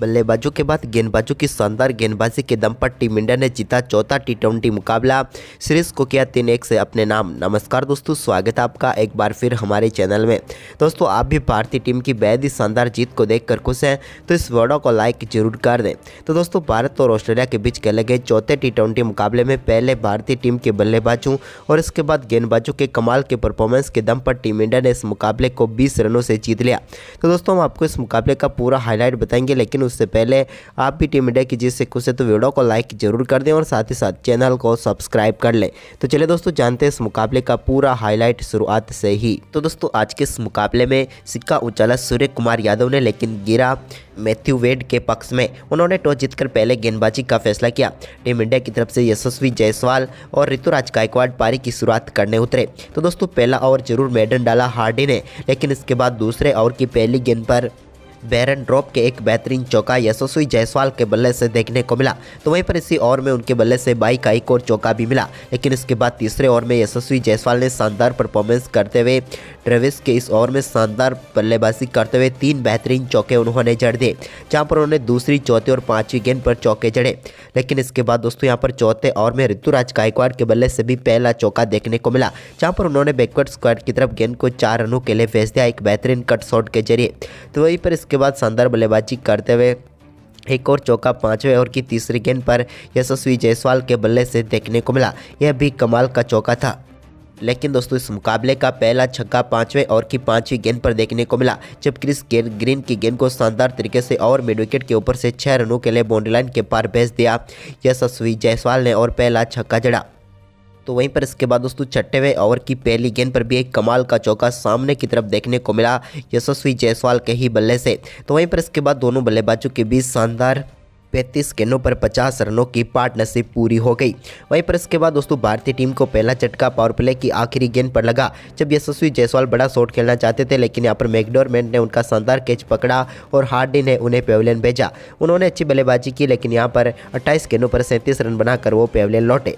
बल्लेबाजों के बाद गेंदबाजों की शानदार गेंदबाजी के दम पर टीम इंडिया ने जीता चौथा टी20 मुकाबला। सीरीज को किया 3-1 से अपने नाम। नमस्कार दोस्तों, स्वागत है आपका एक बार फिर हमारे चैनल में। दोस्तों, आप भी भारतीय टीम की बेहद ही शानदार जीत को देखकर खुश हैं तो इस वीडियो को लाइक जरूर कर दें। तो दोस्तों, भारत और ऑस्ट्रेलिया के बीच खेले गए चौथे टी20 मुकाबले में पहले भारतीय टीम के बल्लेबाजों और इसके बाद गेंदबाजों के कमाल के परफॉर्मेंस के दम पर टीम इंडिया ने इस मुकाबले को 20 रनों से जीत लिया। तो दोस्तों, हम आपको इस मुकाबले का पूरा हाईलाइट बताएंगे, लेकिन उससे पहले आप भी टीम इंडिया की जीत से खुश है तो वीडियो को लाइक जरूर कर दें और साथ ही साथ चैनल को सब्सक्राइब कर लें। तो चलिए दोस्तों, जानते हैं इस मुकाबले का पूरा हाईलाइट शुरुआत से ही। तो दोस्तों, आज के इस मुकाबले में सिक्का उछाला सूर्य कुमार यादव ने, लेकिन गिरा मैथ्यू वेड के पक्ष में। उन्होंने टॉस जीतकर पहले गेंदबाजी का फैसला किया। टीम इंडिया की तरफ से यशस्वी जायसवाल और ऋतुराज गायकवाड़ पारी की शुरुआत करने उतरे। तो दोस्तों, पहला ओवर जरूर मेडन डाला हार्डी ने, लेकिन इसके बाद दूसरे ओवर की पहली गेंद पर बैरन ड्रॉप के एक बेहतरीन चौका यशस्वी जायसवाल के बल्ले से देखने को मिला। तो वहीं पर इसी ओवर में उनके बल्ले से 22 का एक और चौका भी मिला, लेकिन इसके बाद तीसरे ओवर में यशस्वी जायसवाल ने शानदार परफॉर्मेंस करते हुए ट्रेविस के इस ओवर में शानदार बल्लेबाजी करते हुए 3 बेहतरीन चौके उन्होंने जड़ दिए, जहां पर उन्होंने दूसरी, चौथी और पांचवी गेंद पर चौके जड़े। लेकिन इसके बाद दोस्तों, यहाँ पर चौथे ओवर में ऋतुराज गायकवाड़ के बल्ले से भी पहला चौका देखने को मिला, जहां पर उन्होंने बैकवर्ड स्क्वायर की तरफ गेंद को 4 रनों के लिए भेज दिया एक बेहतरीन कट शॉट के जरिए। तो वहीं पर इसके बाद शानदार बल्लेबाजी करते हुए एक और चौका 5वें ओवर की तीसरी गेंद पर यशस्वी जायसवाल के बल्ले से देखने को मिला। यह भी कमाल का चौका था। लेकिन दोस्तों, इस मुकाबले का पहला छक्का 5वें ओवर की 5वीं गेंद पर देखने को मिला, जब क्रिस ग्रीन की गेंद को शानदार तरीके से और मिड विकेट के ऊपर से 6 रनों के लिए बाउंड्री लाइन के पार भेज दिया यशस्वी जायसवाल ने और पहला छक्का जड़ा। तो वहीं पर इसके बाद दोस्तों, 6वें ओवर की पहली गेंद पर भी एक कमाल का चौका सामने की तरफ देखने को मिला यशस्वी जायसवाल के ही बल्ले से। तो वहीं पर इसके बाद दोनों बल्लेबाजों के बीच शानदार 35 गेंदों पर 50 रनों की पार्टनरशिप पूरी हो गई। वहीं पर इसके बाद दोस्तों, भारतीय टीम को पहला झटका पावर प्ले की आखिरी गेंद पर लगा, जब यशस्वी जायसवाल बड़ा शॉट खेलना चाहते थे, लेकिन यहाँ पर मैकडॉर्मेंट ने उनका शानदार कैच पकड़ा और हार्डी ने उन्हें पेविलियन भेजा। उन्होंने अच्छी बल्लेबाजी की, लेकिन यहाँ पर 28 गेंदों पर 37 रन बनाकर वो पेविलियन लौटे।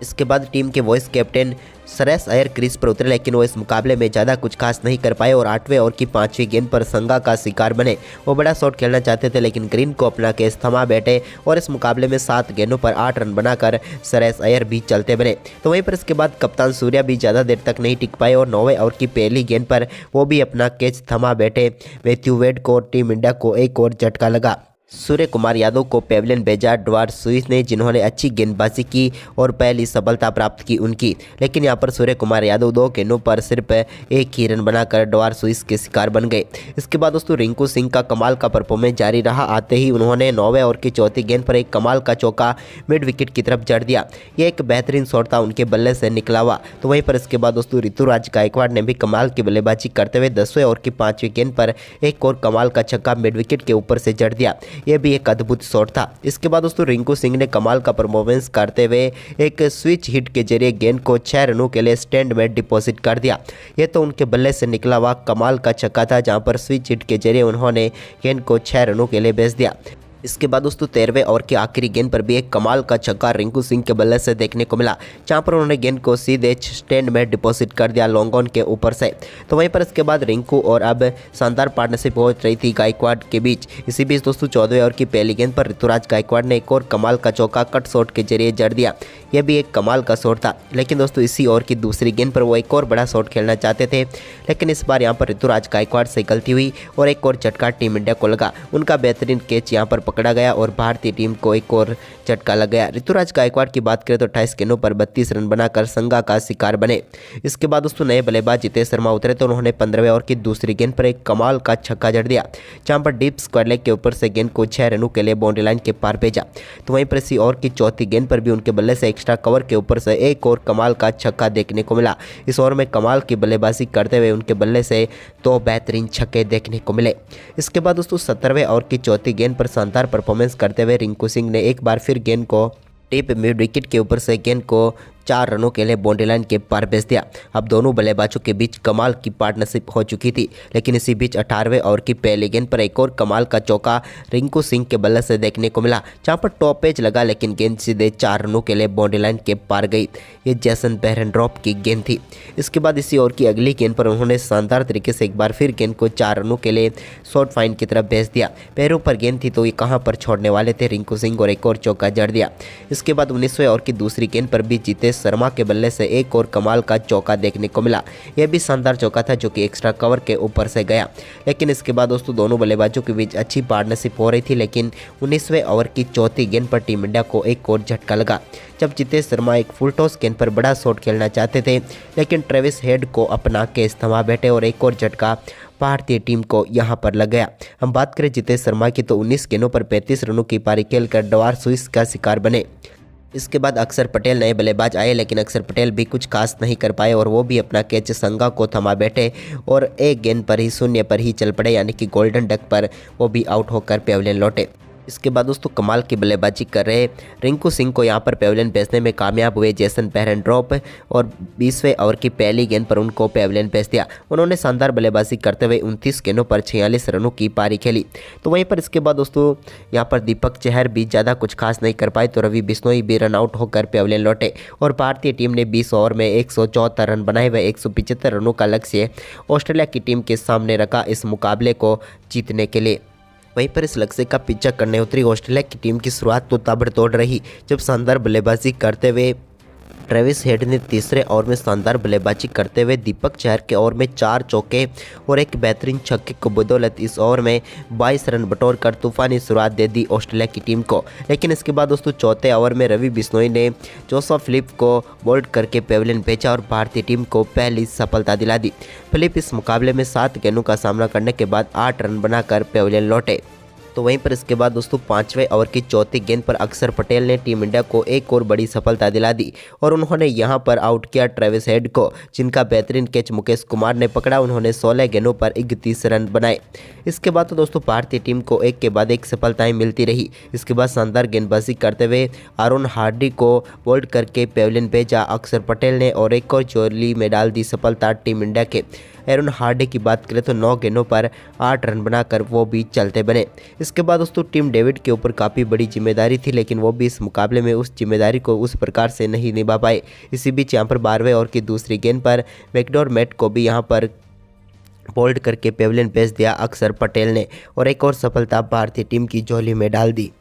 इसके बाद टीम के vice captain Shreyas Iyer crease पर उतरे, लेकिन वो इस मुकाबले में ज़्यादा कुछ खास नहीं कर पाए और 8वें ओवर की 5वीं गेंद पर संगा का शिकार बने। वो बड़ा शॉट खेलना चाहते थे, लेकिन ग्रीन को अपना केस थमा बैठे और इस मुकाबले में 7 गेंदों पर 8 रन बनाकर श्रेयस अय्यर भी चलते बने। तो वहीं पर इसके बाद कप्तान सूर्या भी ज़्यादा देर तक नहीं टिक पाए और 9वें ओवर की पहली गेंद पर वो भी अपना कैच थमा बैठे मैथ्यू वेड को। टीम इंडिया को एक और झटका लगा। सूर्य कुमार यादव को पेविलियन भेजा ड्वार सुइस ने, जिन्होंने अच्छी गेंदबाजी की और पहली सफलता प्राप्त की उनकी। लेकिन यहां पर सूर्य कुमार यादव 2 गेंदों पर सिर्फ 1 ही रन बनाकर ड्वार सुइस के शिकार बन गए। इसके बाद दोस्तों, रिंकू सिंह का कमाल का परफॉर्मेंस जारी रहा। आते ही उन्होंने 9वें ओवर की चौथी गेंद पर एक कमाल का चौका मिड विकेट की तरफ जड़ दिया। यह एक बेहतरीन शॉट था, उनके बल्ले से निकला हुआ। तो वहीं पर इसके बाद दोस्तों, ऋतुराज गायकवाड़ ने भी कमाल की बल्लेबाजी करते हुए 10वें ओवर की 5वीं गेंद पर एक और कमाल का छक्का मिड विकेट के ऊपर से जड़ दिया। यह भी एक अद्भुत शॉट था। इसके बाद दोस्तों, रिंकू सिंह ने कमाल का परफॉर्मेंस करते हुए एक स्विच हिट के जरिए गेंद को 6 रनों के लिए स्टैंड में डिपॉजिट कर दिया। यह तो उनके बल्ले से निकला हुआ कमाल का छक्का था, जहां पर स्विच हिट के जरिए उन्होंने गेंद को 6 रनों के लिए भेज दिया। इसके बाद दोस्तों, 13वें ओवर की आखिरी गेंद पर भी एक कमाल का छक्का रिंकू सिंह के बल्ले से देखने को मिला, जहां पर उन्होंने गेंद को सीधे स्टैंड में डिपॉजिट कर दिया लॉन्ग ऑन के ऊपर से। तो वहीं पर इसके बाद रिंकू और अब शानदार पार्टनरशिप हो रही थी गायकवाड़ के बीच। इसी बीच दोस्तों, 14वें ओवर की पहली गेंद पर ऋतुराज गायकवाड़ ने एक और कमाल का चौका कट शॉट के जरिए जड़ दिया। यह भी एक कमाल का शॉट था। लेकिन दोस्तों, इसी ओवर की दूसरी गेंद पर वो एक और बड़ा शॉट खेलना चाहते थे, लेकिन इस बार यहाँ पर ऋतुराज गायकवाड़ से गलती हुई और एक और झटका टीम इंडिया को लगा। उनका बेहतरीन कैच यहाँ पर पकड़ा गया और भारतीय टीम को एक और झटका लग गया। ऋतुराज गायकवाड़ की बात करें तो 28 गेंदों पर 32 रन बनाकर संगा का शिकार बने। इसके बाद दोस्तों, नए बल्लेबाज जितेश शर्मा उतरे तो उन्होंने 15वें ओवर की दूसरी गेंद पर एक कमाल का छक्का जड़ दिया, जहां पर डीप स्क्वायर लेग के ऊपर से गेंद को 6 रनों के लिए बाउंड्री लाइन के पार भेजा। तो वहीं पर इसी ओवर की चौथी गेंद पर भी उनके बल्ले से एक्स्ट्रा कवर के ऊपर से एक और कमाल का छक्का देखने को मिला। इस ओवर में कमाल की बल्लेबाजी करते हुए उनके बल्ले से 2 बेहतरीन छक्के देखने को मिले। इसके बाद दोस्तों, 17वें ओवर की चौथी गेंद पर शानदार परफॉर्मेंस करते हुए रिंकू सिंह ने एक बार फिर गेंद को टिप मिड विकेट के ऊपर से गेंद को 4 रनों के लिए बाउंड्री लाइन के पार भेज दिया। अब दोनों बल्लेबाजों के बीच कमाल की पार्टनरशिप हो चुकी थी, लेकिन इसी बीच 18वें ओवर की पहली गेंद पर एक और कमाल का चौका रिंकू सिंह के बल्ले से देखने को मिला, जहां पर टॉप पेज लगा लेकिन गेंद सीधे 4 रनों के लिए बाउंड्री लाइन के पार गई। ये जेसन बेहरेनड्रॉप की गेंद थी। इसके बाद इसी ओवर की अगली गेंद पर उन्होंने शानदार तरीके से एक बार फिर गेंद को 4 रनों के लिए शॉर्ट फाइन की तरफ भेज दिया। पैरों पर गेंद थी तो ये कहां पर छोड़ने वाले थे रिंकू सिंह, और एक और चौका जड़ दिया। इसके बाद 19वें ओवर की दूसरी गेंद पर भी जितेश शर्मा के बल्ले से एक और कमाल का चौका देखने को मिला। यह भी शानदार चौका था जो कि एक्स्ट्रा कवर के ऊपर से गया। लेकिन इसके बाद दोस्तों दोनों बल्लेबाजों के बीच अच्छी पार्टनरशिप हो रही थी, लेकिन 19वें ओवर की चौथी गेंद पर टीम इंडिया को एक और झटका लगा, जब जितेश शर्मा एक फुल टॉस गेंद पर बड़ा शॉट खेलना चाहते थे, लेकिन ट्रेविस हेड को अपना केस थमा बैठे और एक और झटका भारतीय टीम को यहां पर लग गया। हम बात करें जितेश शर्मा की तो 19 गेंदों पर 35 रनों की पारी खेलकर डवार स्विस का शिकार बने। इसके बाद अक्षर पटेल नए बल्लेबाज आए, लेकिन अक्षर पटेल भी कुछ खास नहीं कर पाए और वो भी अपना कैच संगा को थमा बैठे और एक गेंद पर ही शून्य पर ही चल पड़े, यानी कि गोल्डन डक पर वो भी आउट होकर पेविलियन लौटे। इसके बाद दोस्तों कमाल की बल्लेबाजी कर रहे रिंकू सिंह को यहाँ पर पेविलियन भेजने में कामयाब हुए जेसन बेहरेनड्रॉप, और 20वें ओवर की पहली गेंद पर उनको पेविलियन भेज दिया। उन्होंने शानदार बल्लेबाजी करते हुए 29 गेंदों पर 46 रनों की पारी खेली। तो वहीं पर इसके बाद दोस्तों यहाँ पर दीपक चहर भी ज़्यादा कुछ खास नहीं कर पाए, तो रवि बिश्नोई भी रन आउट होकर पेविलियन लौटे और भारतीय टीम ने 20 ओवर में 174 रन बनाए हुए 175 रनों का लक्ष्य ऑस्ट्रेलिया की टीम के सामने रखा इस मुकाबले को जीतने के लिए। वहीं पर इस लक्ष्य का पीछा करने उतरी ऑस्ट्रेलिया की टीम की शुरुआत तो ताबड़तोड़ रही, जब शानदार बल्लेबाजी करते हुए ट्रेविस हेड ने तीसरे ओवर में शानदार बल्लेबाजी करते हुए दीपक चहर के ओवर में 4 चौके और एक बेहतरीन छक्के को बदौलत इस ओवर में 22 रन बटोर कर तूफानी शुरुआत दे दी ऑस्ट्रेलिया की टीम को। लेकिन इसके बाद दोस्तों चौथे ओवर में रवि बिश्नोई ने जोसेफ फिलिप को बोल्ड करके पेविलियन भेजा और भारतीय टीम को पहली सफलता दिला दी। फिलिप इस मुकाबले में 7 गेंदों का सामना करने के बाद 8 रन बनाकर पेविलियन लौटे। तो वहीं पर इसके बाद दोस्तों 5वें ओवर की चौथी गेंद पर अक्षर पटेल ने टीम इंडिया को एक और बड़ी सफलता दिला दी और उन्होंने यहां पर आउट किया ट्रेविस हेड को, जिनका बेहतरीन कैच मुकेश कुमार ने पकड़ा। उन्होंने 16 गेंदों पर 31 रन बनाए। इसके बाद तो दोस्तों भारतीय टीम को एक के बाद एक सफलताएं मिलती रही। इसके बाद शानदार गेंदबाजी करते हुए अरुण हार्डी को बोल्ड करके पेविलियन भेजा अक्षर पटेल ने और एक और झोली में डाल दी सफलता टीम इंडिया के। अरुण हार्डी की बात करें तो 9 गेंदों पर 8 रन बनाकर वो भी चलते बने। इसके बाद दोस्तों टीम डेविड के ऊपर काफ़ी बड़ी जिम्मेदारी थी, लेकिन वो भी इस मुकाबले में उस जिम्मेदारी को उस प्रकार से नहीं निभा पाए। इसी बीच यहाँ पर 12वें ओवर की दूसरी गेंद पर मैकडॉर्मेट को भी यहाँ पर बोल्ड करके पेविलियन भेज दिया अक्षर पटेल ने और एक और सफलता भारतीय टीम की झोली में डाल दी।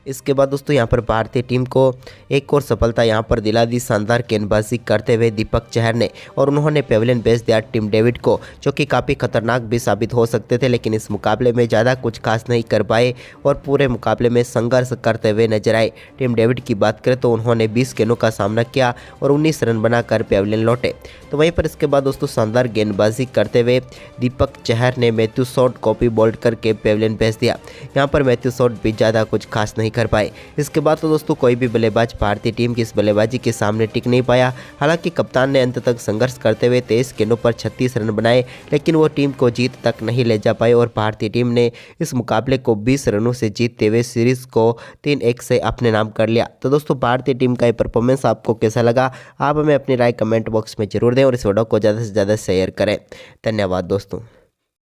इसके बाद दोस्तों यहाँ पर भारतीय टीम को एक और सफलता यहाँ पर दिला दी शानदार गेंदबाजी करते हुए दीपक चहर ने और उन्होंने पेविलियन भेज दिया टीम डेविड को, जो कि काफ़ी खतरनाक भी साबित हो सकते थे, लेकिन इस मुकाबले में ज़्यादा कुछ खास नहीं कर पाए और पूरे मुकाबले में संघर्ष करते हुए नजर आए। टीम डेविड की बात करें तो उन्होंने 20 गेंदों का सामना किया और 19 रन बनाकर पेविलियन लौटे। तो वहीं पर इसके बाद दोस्तों शानदार गेंदबाजी करते हुए दीपक चहर ने मैथ्यू शॉट को भी बोल्ड करके पेविलियन भेज दिया। यहाँ पर मैथ्यू शॉट भी ज़्यादा कुछ खास नहीं कर पाए। इसके बाद तो दोस्तों कोई भी बल्लेबाज भारतीय टीम की इस बल्लेबाजी के सामने टिक नहीं पाया। हालांकि कप्तान ने अंत तक संघर्ष करते हुए 23 गेंदों पर 36 रन बनाए, लेकिन वो टीम को जीत तक नहीं ले जा पाए और भारतीय टीम ने इस मुकाबले को 20 रनों से जीतते हुए सीरीज को 3-1 से अपने नाम कर लिया। तो दोस्तों भारतीय टीम का ये परफॉर्मेंस आपको कैसा लगा, आप हमें अपनी राय कमेंट बॉक्स में जरूर दें और इस वीडियो को ज़्यादा से ज़्यादा शेयर करें। धन्यवाद दोस्तों।